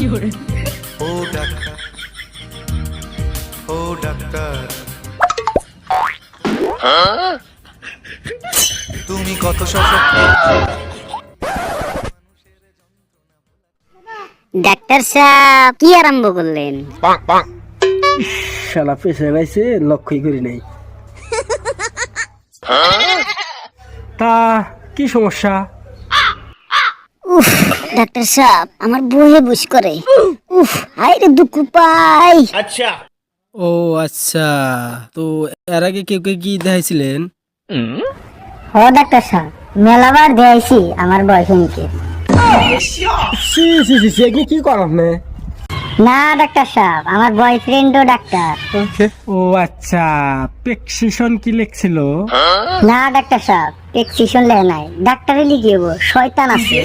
ও doctor, ও doctor, তুমি কত সশক্ত। Doctor সাহেব কি আরম্ভ করলেন? শালা পেশে পাইছে, লক্ষ্যই করি নাই। তা কি সমস্যা? উফ ডাক্তার সাহেব আমার বহে বুঝ করে। উফ হায় রে দুঃখ পাই। ও আচ্ছা, তো এর আগে কেউ কি দেখাইছিলেন? হ ডাক্তার সাহেব মেলাবার দেয়াইছি আমার বয়ফ্রেন্ডকে। সি সি সি সি, আপনি কি করেন না? না ডাক্তার সাহেব আমার বয়ফ্রেন্ডও ডাক্তার। ও আচ্ছা, প্রেসক্রিপশন কি লিখছিল? না ডাক্তার সাহেব প্রেসক্রিপশন লেখা নাই, ডাক্তারে লিখিয়ে শয়তান আছে।